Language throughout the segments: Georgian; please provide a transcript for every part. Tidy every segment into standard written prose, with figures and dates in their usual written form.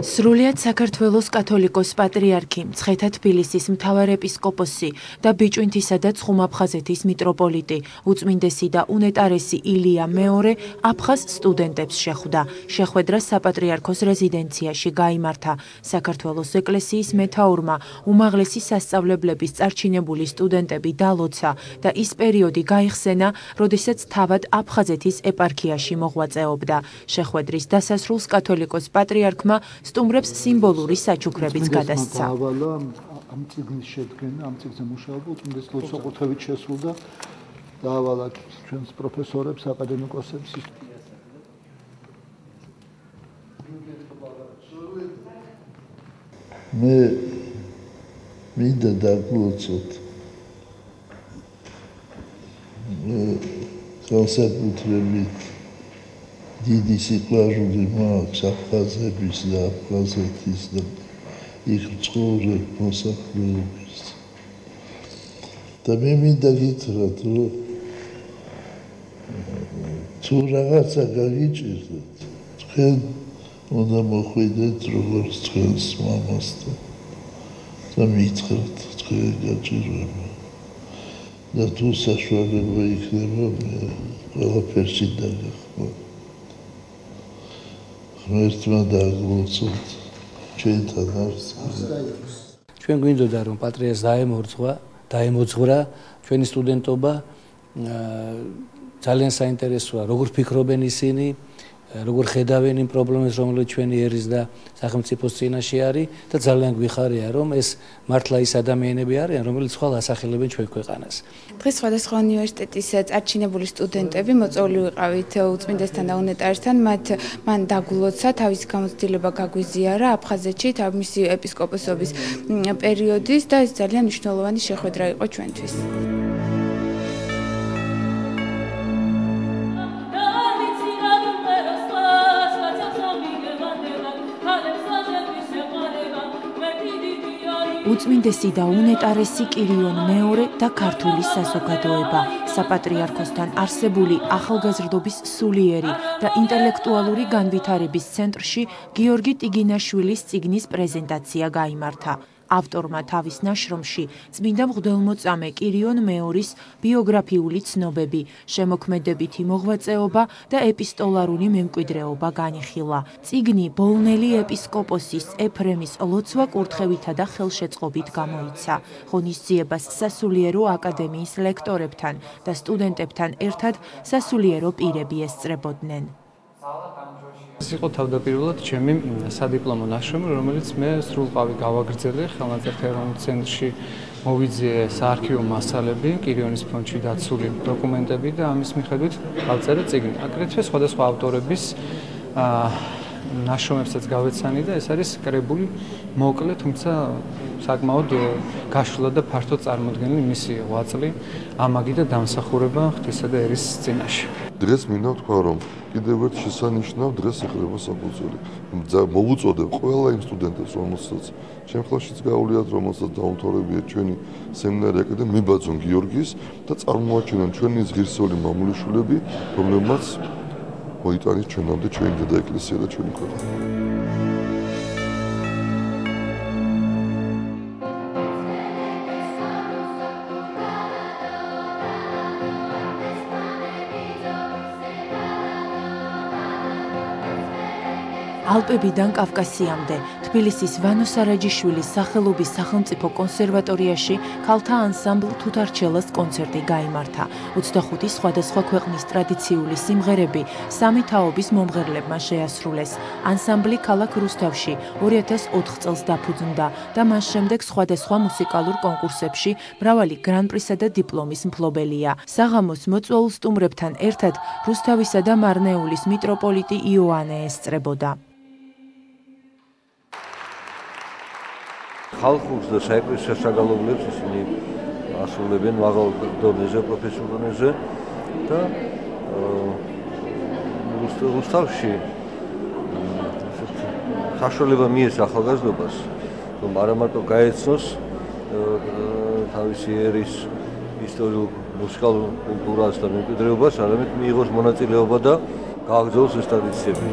სრულიად საქართველოს კათოლიკოს პატრიარქი, მცხეთა თბილისის მთავარეპისკოპოსი და ბიჭვინთისა და ცხუმ-აფხაზეთის მიტროპოლიტი, უწმინდესი და უნეტარესი ილია მეორე აფხაზ სტუდენტებს შეხვდა. შეხვედრა საპატრიარქოს რეზიდენციაში გაიმართა. საქართველოს ეკლესიის მეთაურმა უმაღლესი სასწავლებლების წარჩინებული სტუდენტები დალოცა და ის პერიოდი გაიხსენა, როდესაც თავად აფხაზეთის ეპარქიაში მოღვაწეობდა. შეხვედრის დასასრულს კათოლიკოს პატრიარქმა სტუმრებს სიმბოლური საჩუქრებიც გადასცა. ამ წიგნის შედგენა, ამ წიგნზე მუშაობა უწმინდეს ლოცვა-კურთხევით შესრულდა დაავალა ჩვენს პროფესორებს, აკადემიკოსებს. მე მინდა დაგლოცოთ განსაკუთრებით დიდი სიყვარული მაქვს აფხაზების და აფხაზეთის და იქ ცხოვრებ მოსახლეობის. და მე მინდა გითხრათ, რომ თუ რაღაცა გაგიჭირდეთ, თქვენ უნდა მოხვიდეთ როგორც თქვენს მამასთან და მითხრათ თქვენი გაჭირვება. და თუ საშუალება იქნება, მე ყველაფერში დაგეხმაროთ. ღმერთმა დაგლოცოთ ჩვენთან არის. ჩვენ გვინდოდა რომ პატრიარქს დაემოძღვრა ჩვენი სტუდენტობა, ძალიან საინტერესოა როგორ ფიქრობენ ისინი, როგორ ხედავენ იმ პრობლემებს, რომელიც ჩვენი ერის და სახელმწიფოს წინაშე არის და ძალიან გვიხარია რომ ეს მართლა ის ადამიანები არიან, რომლებიც ხვალ ასახელებენ ჩვენ ქვეყანას. დღეს სხვადასხვა უნივერსიტეტის წარჩინებული სტუდენტები მოწვეული ვიყავით უწმინდესთან და უნეტარესთან, მან დაგულოცა, თავისი გამოცდილება გაგვიზიარა აფხაზეთში, თავისი ეპისკოპოსობის პერიოდის და ეს ძალიან მნიშვნელოვანი შეხვედრა იყო ჩვენთვის. უწმინდესი და უნეტარესი კირიონ მეორე და ქართული საზოგადოება, საპატრიარქოსთან არსებული ახალგაზრდობის სულიერი და ინტელექტუალური განვითარების ცენტრში გიორგი ტიგინაშვილის წიგნის პრეზენტაცია გაიმართა. ავტორმა თავის ნაშრომში წმინდა მღვდელმოწამე კირიონ მეორის ბიოგრაფიული ცნობები, შემოქმედებითი მოღვაწეობა და ეპისტოლარული მემკვიდრეობა განიხილა. წიგნი ბოლნელი ეპისკოპოსის ეფრემის ლოცვა-კურთხევითა და ხელშეწყობით გამოიცა. ღონისძიებას სასულიერო აკადემიის ლექტორებთან და სტუდენტებთან ერთად სასულიერო პირები ესწრებოდნენ. ეს იყო თავდაპირველად ჩემი სადიპლომო ნაშრომი, რომელიც მე სრულყავი გავაგრძელე ხელნაწერთა ეროვნულ ცენტრში. მოვიძიე საარქივო მასალები, კირიონის ფონდში დაცული დოკუმენტები და ამის მიხედვით გავწერე წიგნი. აგრეთვე სხვადასხვა ავტორების ნაშრომებსაც გავეცანი და ეს არის კრებული მოკლე, თუმცა საკმაოდ გაშლილად და ფართოდ წარმოდგენილი მისი ღვაწლი, ამაგი და დამსახურება ღვთისა და ერის წინაშე. დღეს მინდა ვთქვა, რომ კიდევ ერთ შესანიშნავ დღეს ეხება საფუძველი. მოვუწოდებ ყველა იმ სტუდენტებს, რომელსაც ჩემ ხელშიც გაუვლიათ, რომელსაც დაუმთავრებიათ ჩვენი სემინარი აკადემია მიბაძონ გიორგის და წარმოაჩენენ ჩვენი ღირსეული მამულიშვილები, რომლებმაც მოიტანეს ჩვენამდე ჩვენი დედა ეკლესია და ჩვენი ქვეყანა. ალპებიდან კავკასიამდე, თბილისის ვანო სარაჯიშვილის სახელობის სახელმწიფო კონსერვატორიაში ქალთა ანსამბლ თუთარჩელას კონცერტი გაიმართა. 25 სხვადასხვა ქვეყნის ტრადიციული სიმღერები სამი თაობის მომღერლებმა შეასრულეს. ანსამბლი ქალაქ რუსთავში 2004 წელს დაფუძნდა და მას შემდეგ სხვადასხვა მუსიკალურ კონკურსებში მრავალი გრან-პრისა და დიპლომის მფლობელია. საღამოს მოწვეულ სტუმრებთან ერთად რუსთავისა და მარნეულის მიტროპოლიტი იოანე ესწრებოდა. ხალხურს და საეკლესიო საგალობლებს ისინი ასრულებენ მაღალ დონეზე, პროფესიულ დონეზე და რუსთავში საშუალება მიეცა ახალგაზრდობას, რომ არა მარტო გაეცნოს თავისი ერის ისტორიულ მუსიკალურ კულტურას და მემკვიდრეობას, არამედ მიიღოს მონაწილეობა და გააგრძელოს ეს ტრადიციები.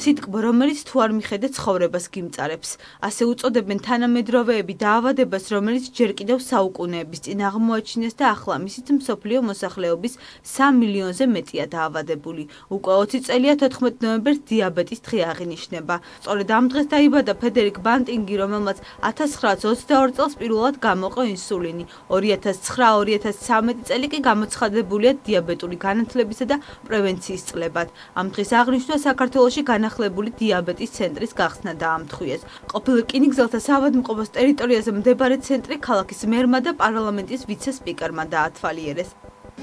სიტყვა, რომელიც თუ არ მიხედე ცხოვრებას გიმწარებს. ასე უწოდებენ თანამედროვეები დაავადებას, რომელიც ჯერ კიდევ საუკუნეების წინ აღმოაჩინეს და ახლა მისით მსოფლიო მოსახლეობის 3 მილიონზე მეტია დაავადებული. უკვე 20 წელია 14 ნოემბერს დიაბეტის დღე აღინიშნება. სწორედ ამ დღეს დაიბადა ფედერიკ ბანტინგი, რომელმაც 1922 წელს პირველად გამოყო ინსულინი. 2009-2013 წელი კი გამოცხადებულია დიაბეტური განათლებისა და პრევენციის წლებად. ამ დღის აღნიშვნა საქართველოში განახლებული დიაბეტის ცენტრის გახსნა დაამთხვიეს. ყოფილი რკინიგზელთა საავადმყოფოს ტერიტორიაზე მდებარე ცენტრი ქალაქის მერმა და პარლამენტის ვიცე-სპიკერმა დაათვალიერეს.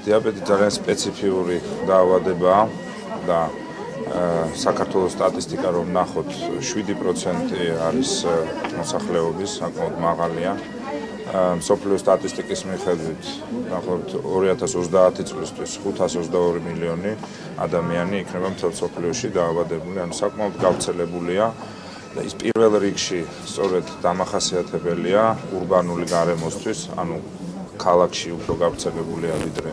დიაბეტი ძალიან სპეციფიური დაავადებაა და საქართველოს სტატისტიკა რომ ნახოთ 7% არის მოსახლეობის, საკმაოდ მაღალია. მსოფლიო სტატისტიკის მიხედვით ნახოთ 2030 წლისთვის 522 მილიონი ადამიანი იქნება მთელ მსოფლიოში დაავადებული, ანუ საკმაოდ გავრცელებულია. და ის პირველ რიგში სწორედ დამახასიათებელია урბანული გარემოსთვის, ანუ ქალაქში უფრო გავრცელებულია ვიდრე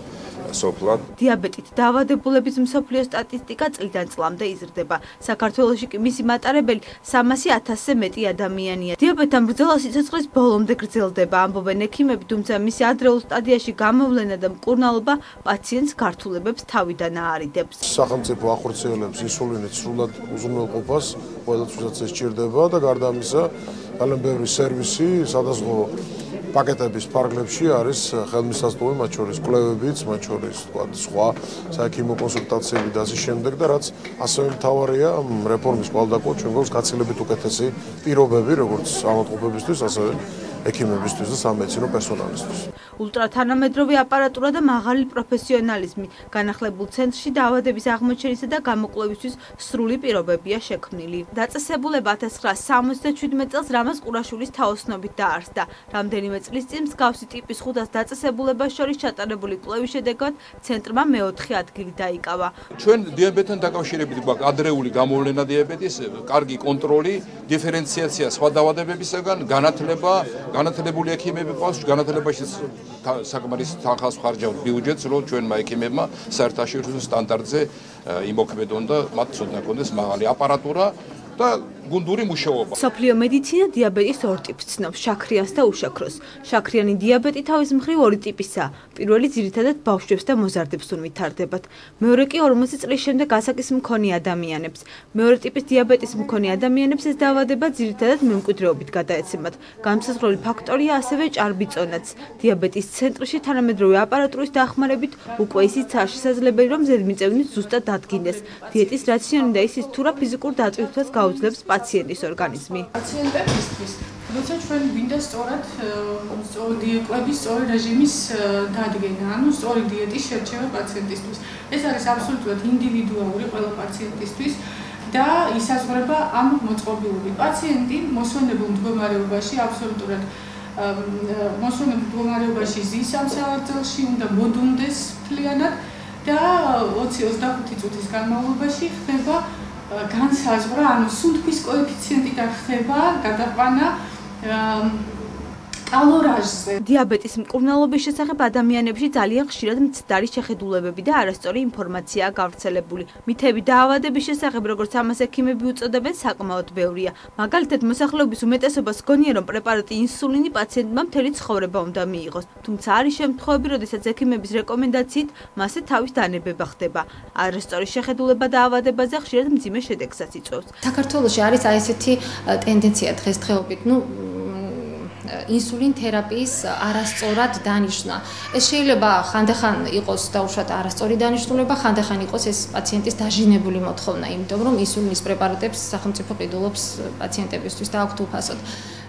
სოფლად. დიაბეტით დაავადებულების მსოფლიო სტატისტიკა წლიდან წლამდე იზრდება. საქართველოში კი მისი მატარებელი 300,000-ზე მეტი ადამიანია. დიაბეტთან ბრძოლა სიცოცხლის ბოლომდე გრძელდება, ამბობენ ექიმები, თუმცა მისი ადრეულ სტადიაში გამოვლენა და მკურნალობა პაციენტს გართულებებს თავიდან აარიდებს. სახელმწიფო ახორციელებს ინსულინის სრულად უზრუნველყოფას, ყველასთვის ეს სჭირდება და გარდა ამისა, ძალიან ბევრი სერვისი სადაზღვო პაკეტების ფარგლებში არის ხელმისაწვდომი, მათ შორის კვლევებიც, მათ შორის სხვა საექიმო კონსულტაციები და ასე შემდეგ და რაც ასევე მთავარია რეფორმის კვალდაკვალ ჩვენ გვაქვს გაცილებით უკეთესი პირობები, როგორც ავადმყოფებისთვის, ასევე ექიმებისთვის და სამედიცინო პერსონალისთვის. ულტრათანამედროვე აპარატურა და მაღალი პროფესიონალიზმი განახლებულ ცენტრში დაავადების აღმოჩენისა და გამოკვლევისთვის სრული პირობებია შექმნილი. დაწესებულება 1977 წელს რამაზ ყურაშვილის თაოსნობით დაარსდა. რამდენიმე წლის წინ მსგავსი ტიპის 500 დაწესებულებას შორის ჩატარებული კვლევის შედეგად ცენტრმა მეოთხე ადგილი დაიკავა. ჩვენ დიაბეტთან დაკავშირებით გვაქვს ადრეული გამოვლენა დიაბეტის, კარგი კონტროლი, დიფერენციაცია სხვა დაავადებებისაგან, განათლებული ექიმები ყავს, განათლებაში საკმარის თანხას ხარჯავთ ბიუჯეტს, რომ ჩვენმა ექიმებმა საერთაშორისო სტანდარტზე იმოქმედონ და მათ ცოდნა ჰქონდეს მაღალი აპარატურა და გუნდური მუშაობა. სოფლიო მედიცინა დიაბეტის ორ ტიპს ცნობს, შაქრიანს და უშაქროს. შაქრიანი დიაბეტი თავის მხრივ ორი ტიპისაა. პირველი ძირითადად ბავშვებს და მოზარდებს ვითარდებათ. მეორე კი 40 წლის შემდეგ ასაკის მქონე ადამიანებს. მეორე ტიპის დიაბეტის მქონე ადამიანებს ეს დაავადება ძირითადად მემკვიდრეობით გადაეცემათ. განსაზღვრელი ფაქტორია ასევე ჭარბი-წონაც. დიაბეტის ცენტრში თანამედროვე აპარატურის დახმარებით უკვე ისიცაა შესაძლებელი, რომ ზედმიწევნით ზუსტად დადგინდეს. დიეტის რაციონი და ისიც თუ რა ფიზიკურ დატვირთვას გაუძლებს პაციენტის ორგანიზმი. პაციენტებისთვის, როცა ჩვენ გვინდა სწორად დიეტების სწორი რეჟიმის დადგენა, ანუ სწორი დიეტის შერჩევა პაციენტისთვის. ეს არის აბსოლუტურად ინდივიდუალური ყველა პაციენტისთვის და ისაზღვრება ამ მოწყობილობით. პაციენტი მოსვენებულ მდგომარეობაში აბსოლუტურად მოსვენებულ მდგომარეობაში ზის ამ სავარძელში უნდა მოდუნდეს მთლიანად და 20-25 წუთის განმავლობაში ხდება განსაზღვრა, ანუ სუნთქვის კოეფიციენტიდან ხდება გადაყვანა კალორაჟზე. დიაბეტის მკურნალობის შესახებ ადამიანებში ძალიან ხშირად მცდარი შეხედულებები და არასწორი ინფორმაციაა გავრცელებული. მითები დაავადების შესახებ, როგორც ამას ექიმები უწოდებენ, საკმაოდ ბევრია. მაგალითად, მოსახლეობის უმეტესობას გონია, რომ პრეპარატი ინსულინი პაციენტმა მთელი ცხოვრება უნდა მიიღოს. თუმცა არის შემთხვევები, როდესაც ექიმების რეკომენდაციით მასზე თავის დანებება ხდება. არასწორი შეხედულება დაავადებაზე ხშირად მძიმე შედეგსაც იწვევს. საქართველოში არის აი ესეთი ტენდენცია დღესდღეობით, ინსულინ თერაპიის არასწორად დანიშნა. ეს შეიძლება ხანდახან იყოს დაუშვათ არასწორი დანიშნულება, ხანდახან იყოს ეს პაციენტის დაჟინებული მოთხოვნა, იმიტომ რომ ინსულინის პრეპარატებს სახელმწიფო ყიდულობს პაციენტებისთვის და აქვთ უფასოდ.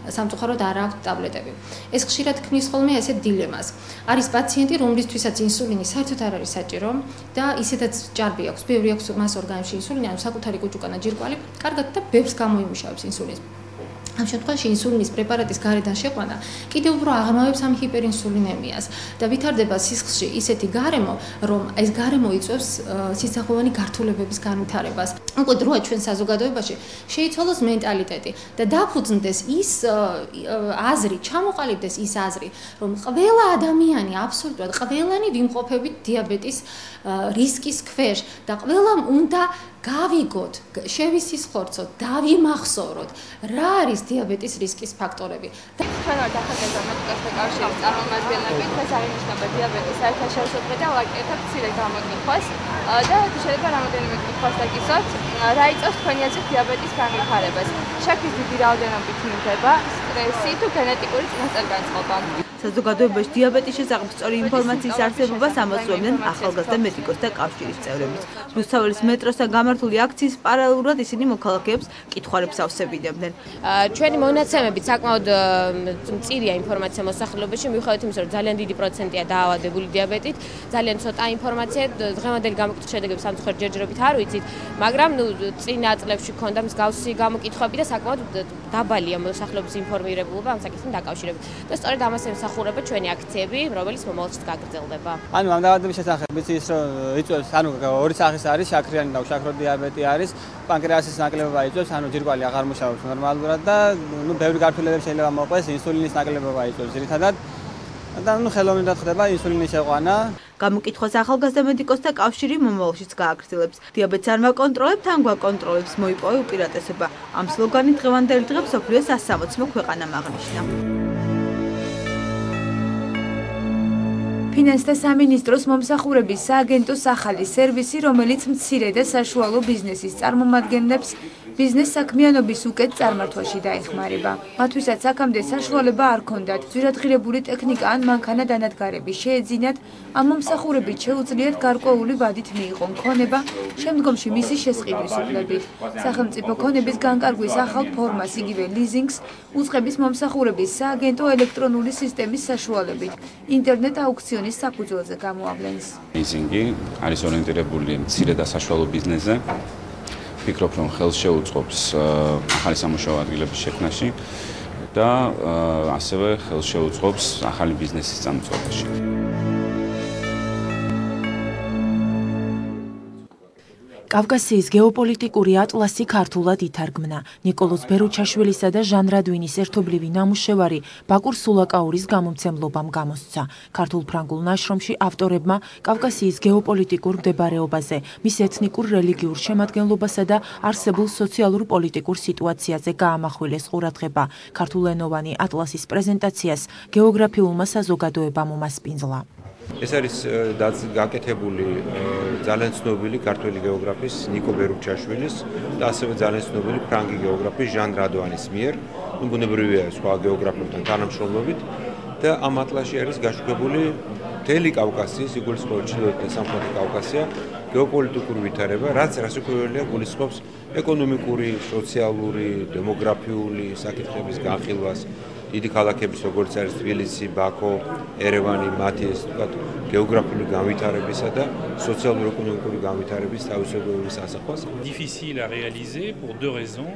სამწუხაროდ არ აქვს ტაბლეტები. ეს ხშირად ქმნის ხოლმე ესეთ დილემას. არის პაციენტი, რომლისთვისაც ინსულინი საერთოდ არ არის საჭირო და ისედაც ჭარბი აქვს, ბევრი აქვს მას ორგანიზმში ინსულინი, ანუ საკუთარი კუჭუკანა ჯირკვალი, კარგად და ბევრს გამოიმუშავებს ინსულინს. ამ შემთხვევაში ინსულინის პრეპარატის გარედან შეყვანა კიდევ უფრო აღრმავებს ამ ჰიპერინსულინემიას და ვითარდება სისხლში ისეთი გარემო, რომ ეს გარემო იწვევს სისხლოვანი გართულებების განვითარებას. უკვე დროა ჩვენ საზოგადოებაში შეიცვალოს მენტალიტეტი და დაფუძნდეს ის აზრი, ჩამოყალიბდეს ის აზრი, რომ ყველა ადამიანი, აბსოლუტურად ყველანი ვიმყოფებით დიაბეტის რისკის ქვეშ და ყველამ უნდა გავიგოთ, შევისისხლორცოთ, დავიმახსოვროთ, რა არის დიაბეტის რისკის ფაქტორები. ჩვენ ვართ ახალგაზრდა მედიკოსთა კავშირის წარმომადგენლები, ეს აღინიშნება დიაბეტის საერთაშორისო დღე და ვაკეთებ მცირე გამოკითხვას და შეიძლება რამოდენიმე კითხვას დაგისვათ, რა იწვევს თქვენი აზრით დიაბეტის განვითარებას? შაქრის დიდი რაოდენობით მიღება, სტრესი თუ გენეტიკური წინასწარ-განწყობა? საზოგადოებაში დიაბეტის შესახებ სწორი ინფორმაციის არსებობას ამოწმებდნენ ახალგაზრდა მედიკოსთა კავშირის წევრები. რუსთაველის მეტროსთან გამართული აქციის პარალელურად ისინი მოქალაქეებს კითხვარებს ავსებინებდნენ. ჩვენი მონაცემებით საკმაოდ მწირია ინფორმაცია მოსახლეობაში, მიუხედავად იმისა, რომ ძალიან დიდი პროცენტია დაავადებული დიაბეტით, ძალიან ცოტა ინფორმაცია, დღევანდელი გამოკითხვის შედეგებს სამწუხაროდ ჯერჯერობით არ ვიცით, მაგრამ წინა წლებში ქონდა მსგავსი გამოკითხვები და საკმაოდ დაბალია მოსახლეობის ინფორმირებულობა ამ საკითხთან დაკავშირებით. და სწორედ ამას ემსახურება ჩვენი აქციები, რომელიც მომავალშიც გაგრძელდება. ანუ ამ დაავადების შესახებ ვიცი ის, რომ იწვევს, ანუ ორი სახის არის, შაქრიანი და უშაქრო დიაბეტი არის, პანკრეასის ნაკლებობა იწვევს, ანუ ჯირკვალი აღარ მუშაობს ნორმალურად და ბევრი გართულებები შეიძლება მოყვეს, ინსულინის ნაკლებობა იწვევს ძირითადად. და ხელოვნურად ხდება ინსულინის შეყვანა. გამოკითხვას ახალგაზრდა მედიკოსთა კავშირი მომავალშიც გააგრძელებს. დიაბეტს არ ვაკონტროლებთ, ან გვაკონტროლებს, მოიპოვა უპირატესობა. ამ სლოგანით დღევანდელი დღე მსოფლიოს 160 ქვეყანამ აღნიშნა. ფინანსთა სამინისტროს მომსახურების სააგენტოს ახალი სერვისი, რომელიც მცირე და საშუალო ბიზნესის წარმომადგენლებს ბიზნეს საქმიანობის უკეთ წარმართვაში დაეხმარება. მათთვისაც აქამდე საშუალება არ ჰქონდათ ძვირადღირებული ტექნიკა ან მანქანა დანადგარები შეეძინათ, ამ მომსახურებით შეუძლიათ გარკვეული ვადით მიიღონ ქონება, შემდგომში მისი შესყიდვის უფლებით. სახელმწიფო ქონების განკარგვის ახალ ფორმას, იგივე ლიზინგს, უწყების მომსახურების სააგენტო ელექტრონული სისტემის საშუალებით ინტერნეტ აუქციონის საფუძველზე გამოავლენს. ლიზინგი არის ორიენტირებული მცირე და საშუალო ბიზნესზე. ვფიქრობ, რომ ხელს შეუწყობს ახალი სამუშაო ადგილების შექმნაში და ასევე ხელს შეუწყობს ახალი ბიზნესის წამოწყებაში. კავკასიის გეოპოლიტიკური ატლასი ქართულად ითარგმნა. ნიკოლოზ ბერუჩაშვილისა და ჟან რადვინის ერთობლივი ნამუშევარი ბაკურ სულაკაურის გამომცემლობამ გამოსცა. ქართულ-ფრანგულ ნაშრომში ავტორებმა კავკასიის გეოპოლიტიკურ მდებარეობაზე, მის ეთნიკურ რელიგიურ შემადგენლობასა და არსებულ სოციალურ-პოლიტიკურ სიტუაციაზე გაამახვილეს ყურადღება. ქართულენოვანი ატლასის პრეზენტაციას გეოგრაფიულმა საზოგადოებამ უმასპინძლა. ეს არის გაკეთებული ძალიან ცნობილი ქართველი გეოგრაფის ნიკო ბერუჩაშვილის და ასევე ძალიან ცნობილი ფრანგი გეოგრაფის ჟან რადვანის მიერ, ბუნებრივია სხვა გეოგრაფებთან თანამშრომლობით და ამ ატლასში არის გაშუქებული მთელი კავკასიის, იგულისხმება ჩრდილოეთ და სამხრეთი კავკასია, გეოპოლიტიკური ვითარება, რაც რასაკვირველია გულისხმობს ეკონომიკური, სოციალური, დემოგრაფიული საკითხების განხილვას. დიდი ქალაქების როგორც არის თბილისი, ბაქო, ერევანი, მათი ეს ვთქვათ გეოგრაფიული განვითარებისა და სოციალურ-ეკონომიკური განვითარების თავისებურების ასახვას. Difficile à réaliser pour deux raisons.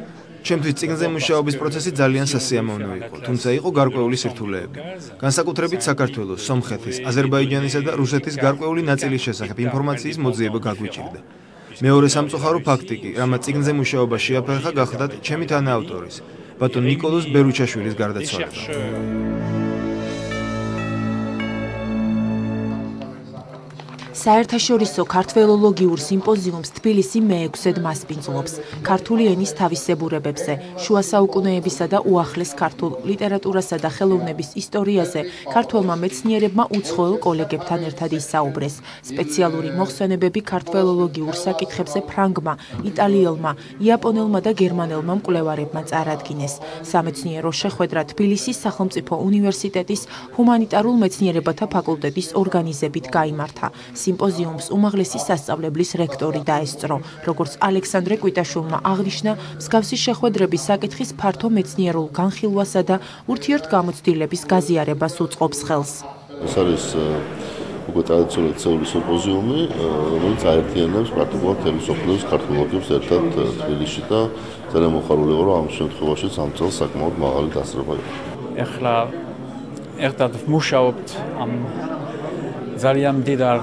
ჩემთვის წიგნზე მუშაობის პროცესი ძალიან სასიამოვნო იყო, თუმცა იყო გარკვეული სირთულეები. განსაკუთრებით საქართველოს, სომხეთის, აზერბაიჯანისა და რუსეთის გარკვეული ნაწილის შესახებ ინფორმაციის მოძიება გაგვიჭირდა. მეორე სამწუხარო ფაქტი კი, რამაც წიგნზე მუშაობა შეაფერხა, გახლდათ ჩემი თანაავტორის ბატონ ნიკოლოზ ბერუჩაშვილის გარდაცვალება. საერთაშორისო ქართველოლოგიურ სიმპოზიუმს თბილისი მე-6-ად მასპინძლობს. ქართული ენის თავისებურებებზე, შუა საუკუნეებისა და უახლეს ქართულ ლიტერატურასა და ხელოვნების ისტორიაზე ქართველმა მეცნიერებმა უცხოელ კოლეგებთან ერთად ისაუბრეს. სპეციალური მოხსენებები ქართველოლოგიურ საკითხებზე ფრანგმა, იტალიელმა, იაპონელმა და გერმანელმა მკვლევარებმა წარადგინეს. სამეცნიერო შეხვედრა თბილისის სახელმწიფო უნივერსიტეტის ჰუმანიტარულ მეცნიერებათა ფაკულტეტის ორგანიზებით გაიმართა. სიმპოზიუმს უმაღლესი სასწავლებლის რექტორი დაესწრო. როგორც ალექსანდრე კვიტაშვილმა აღნიშნა, მსგავსი შეხვედრების საკითხის ფართო მეცნიერულ განხილვასა და ურთიერთგამოცდილების გაზიარებას უწყობს ხელს. ეს არის უკვე ტრადიციული ცეული სიმპოზიუმი, რომელიც აერთიანებს პრაქტიკულად მთელი მსოფლიოს ქართველებს ერთად თბილისში და ძალიან მოხარულია, რომ ამ შემთხვევაში ამ წელს საკმაოდ მაღალი დასწრება იყო. ეხლა ერთად ვმუშაობთ ამ ძალიან მდიდარ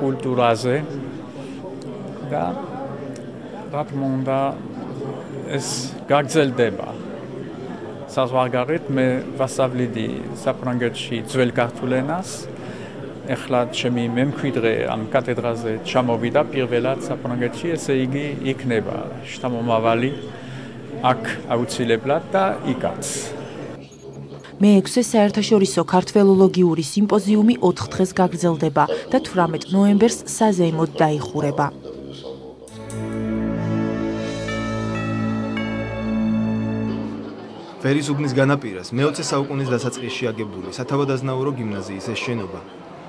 კულტურაზე და რა თქმა უნდა ეს გაგრძელდება. საზღვარგარეთ მე ვასწავლიდი საფრანგეთში ძველ ქართულ ენას. ეხლა ჩემი მემკვიდრე ამ კათედრაზე ჩამოვიდა პირველად საფრანგეთში, ესე იგი იქნება შთამომავალი აქ აუცილებლად და იქაც. მე-6 საერთაშორისო ქართველოლოგიური სიმპოზიუმი 4 დღეს გაგრძელდება და 18 ნოემბერს საზეიმოდ დაიხურება. ვერისუბნის განაპირას მე-20 საუკუნის დასაწყისში აგებული სათავადაზნაურო გიმნაზიის ეს შენობა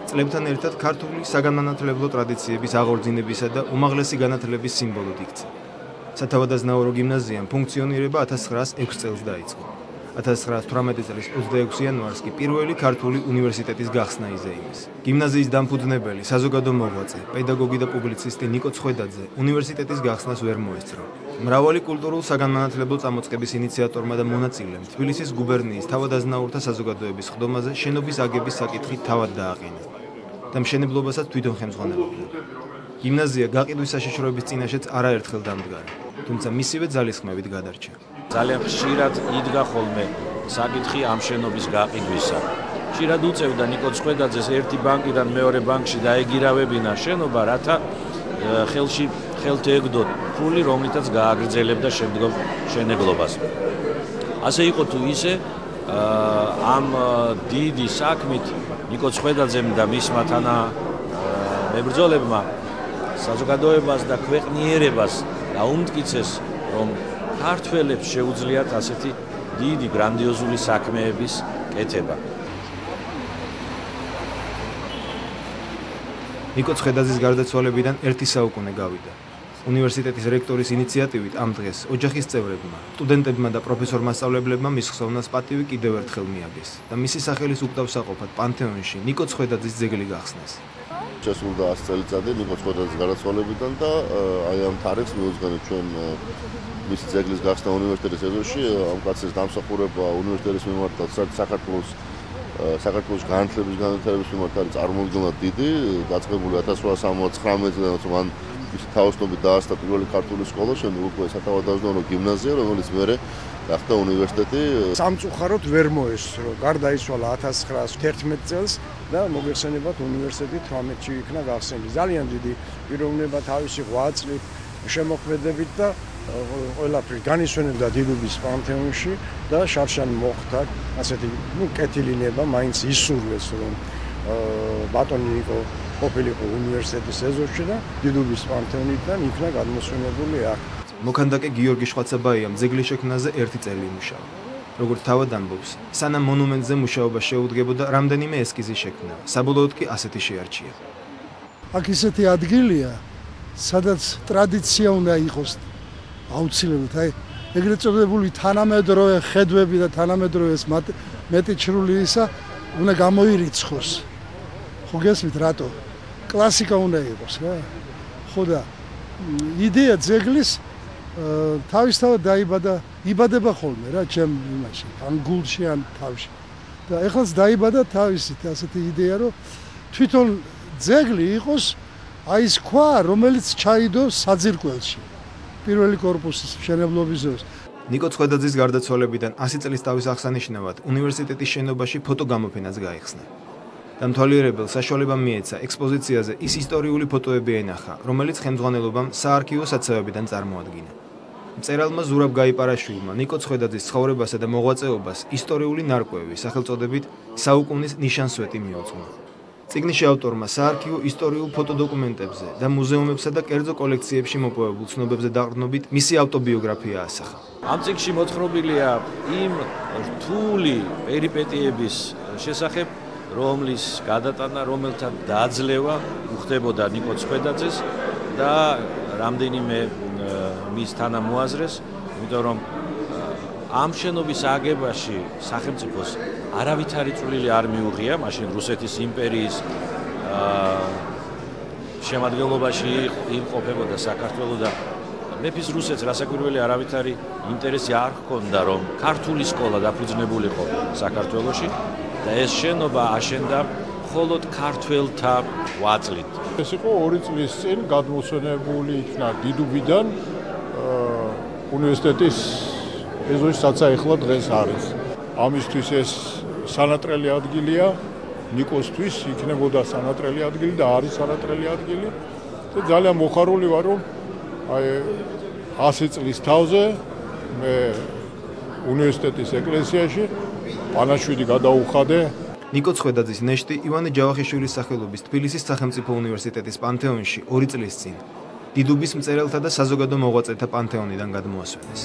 წლებთან ერთად ქართული საგანმანათლებლო ტრადიციების აღორძინებისა და უმაღლესი განათლების სიმბოლოდ იქცა. სათავადაზნაურო გიმნაზიამ ფუნქციონირება 1906 წელს დაიწყო. 1918 წლის 26 იანვარს კი პირველი ქართული უნივერსიტეტის გახსნა იზეიმეს. გიმნაზიის დამფუძნებელი, საზოგადო მოღვაწე, პედაგოგი და პუბლიცისტი ნიკო ცხედაძე უნივერსიტეტის გახსნას ვერ მოესწრო. მრავალი კულტურულ-საგანმანათლებლო წამოწყების ინიციატორმა და მონაწილემ თბილისის გუბერნიის თავადაზნაურთა საზოგადოების ხდომაზე შენობის აგების საკითხი თავად დააყენა და მშენებლობასაც თვითონ ხელმძღვანელობდა. გიმნაზია გაყიდვის საშიშროების წინაშეც არაერთხელ დამდგარა, თუმცა მისივე ძალისხმევით გადარჩა. ძალიან ხშირად იდგა ხოლმე საკითხი ამ შენობის გაყიდვისა. ხშირად უწევდა ნიკო ცხედაძეს ერთი ბანკიდან მეორე ბანკში დაეგირავებინა შენობა, რათა ხელთ ეგდოთ ფული, რომლითაც გააგრძელებდა შემდგომ მშენებლობას. ასე იყო თუ ისე, ამ დიდი საქმით ნიკო ცხედაძემ და მისმა თანამებრძოლებმა საზოგადოებას და ქვეყნიერებას დაუმტკიცეს, რომ ქართველებს შეუძლიათ ასეთი დიდი გრანდიოზული საქმეების კეთება. ნიკო ცხედაძის გარდაცვალებიდან 1 საუკუნე გავიდა. უნივერსიტეტის რექტორის ინიციატივით ამ დღეს ოჯახის წევრებმა, სტუდენტებმა და პროფესორ-მასწავლებლებმა მის ხსოვნას პატივი კიდევ ერთხელ მიაგეს და მისი სახელის უკტავსაყოფად პანთეონში ნიკო ცხედაძის ძეგლი გახსნეს. შესრულდა 100 წელიწადი ნიკო ცხედაძის გარდაცვალებიდან და აი ამ თარიღს მიუძღვნით ჩვენ მისი ძეგლის გახსნა უნივერსიტეტის ეზოში, ამ კაცის დამსახურება უნივერსიტეტის მიმართ საქართველოს განათლების განვითარების მიმართ არის წარმოუდგენლად დიდი, დაწყებული 1869 წლიდან, მან ის თავოსნობით დაასწრა პირველი ქართული სკოლა, შემდეგ უკვე სათავადაზნაურო გიმნაზია, რომელიც მერე გახდა უნივერსიტეტი. სამწუხაროდ ვერ მოესწრო, გარდაიცვალა 1911 წელს და მოგეხსენებათ უნივერსიტეტი 18-ში იქნა გახსნილი. ძალიან დიდი პიროვნება თავისი 8 წლით შემოქმედებით და ყველაფრის განისვენებდა დიდუბის პანთეონში და შარშან მოხდა ასეთი კეთილინება, მაინც ისურვეს, რომ ბატონი ნიკო ყოფილიყო უნივერსიტეტის ეზოში და დიდუბის პანთეონიდან იქნა გადმოსვენებული აქ. მოქანდაკე გიორგი შვაცაბაიამ ძეგლის შექმნაზე 1 წელი იმუშავა. როგორც თავად ამბობს, სანამ მონუმენტზე მუშაობა შეუდგებოდა, რამდენიმე ესკიზი შექმნა. საბოლოოდ კი ასეთი შეარჩია. აქ ისეთი ადგილია, სადაც ტრადიცია უნდა იყოს აუცილებლად, აი ეგრეთ წოდებული თანამედროვე ხედვები და თანამედროვე მეტი ჩრულისა უნდა გამოირიცხოს. ხო გესმით რატო? კლასიკა უნდა იყოს რა. ხო და იდეა ძეგლის თავისთავად იბადება ხოლმე რა ჩემ იმაში, ან გულში, ან თავში. და ეხლაც დაიბადა თავისით ასეთი იდეა, რომ თვითონ ძეგლი იყოს აი ეს ქვა, რომელიც ჩაიდო საძირკველში. პირველი კორპუსის მშენებლობის დროს. ნიკო ცხედაძის გარდაცვალებიდან 100 წლის თავის აღსანიშნავად უნივერსიტეტის შენობაში ფოტოგამოფენაც გაიხსნა. დამთვალიერებელ საშუალება მიეცა ექსპოზიციაზე ის ისტორიული ფოტოები ენახა, რომელიც ხელმძღვანელობამ საარქივო საცავებიდან წარმოადგინა. მწერალმა ზურაბ გაიპარაშვილმა ნიკო ცხედაძის ცხოვრებასა და მოღვაწეობას ისტორიული ნარკვევი სახელწოდებით საუკუნის ნიშანსვეტი მიუძღვნა. წიგნში ავტორმა საარქივო ისტორიულ ფოტოდოკუმენტებზე და მუზეუმებსა და კერძო კოლექციებში მოპოვებულ ცნობებზე დაყრდნობით მისი ავტობიოგრაფია ასახა. ამ წიგნში მოთხრობილია იმ რთული პერიპეტიების შესახებ, რომლის გადატანა, რომელთა დაძლევა უხდებოდა ნიკო ცხედაძეს და რამდენიმე მის თანამოაზრეს, იმიტომ რომ ამ შენობის აგებაში სახელმწიფოს არავითარი წვლილი არ მიუღია, მაშინ რუსეთის იმპერიის შემადგენლობაში იმყოფებოდა საქართველო და მეფის რუსეთს რასაკვირველი არავითარი ინტერესი არ ჰქონდა, რომ ქართული სკოლა დაფუძნებულიყო საქართველოში და ეს შენობა აშენდა მხოლოდ ქართველთა ვაწლით. ეს იყო 2 წლის წინ გადმოცემული იქნა დიდუბიდან უნივერსიტეტის ეზოში, საცა ეხლა დღეს არის. ამისთვის ეს სანატრელი ადგილია, ნიკოსთვის იქნებოდა სანატრელი ადგილი და არის სანატრელი ადგილი. და ძალიან მოხარული ვარ, რომ აი 100 წლის თავზე მე უნივერსიტეტის ეკლესიაში პანაშვიდი გადაუხადე. ნიკო ცხედაძის ნეშტი ივანე ჯავახიშვილის სახელობის თბილისის სახელმწიფო უნივერსიტეტის პანთეონში 2 წლის წინ დიდუბის მწერელთა და საზოგადო მოღვაწეთა პანთეონიდან გადმოასვენეს.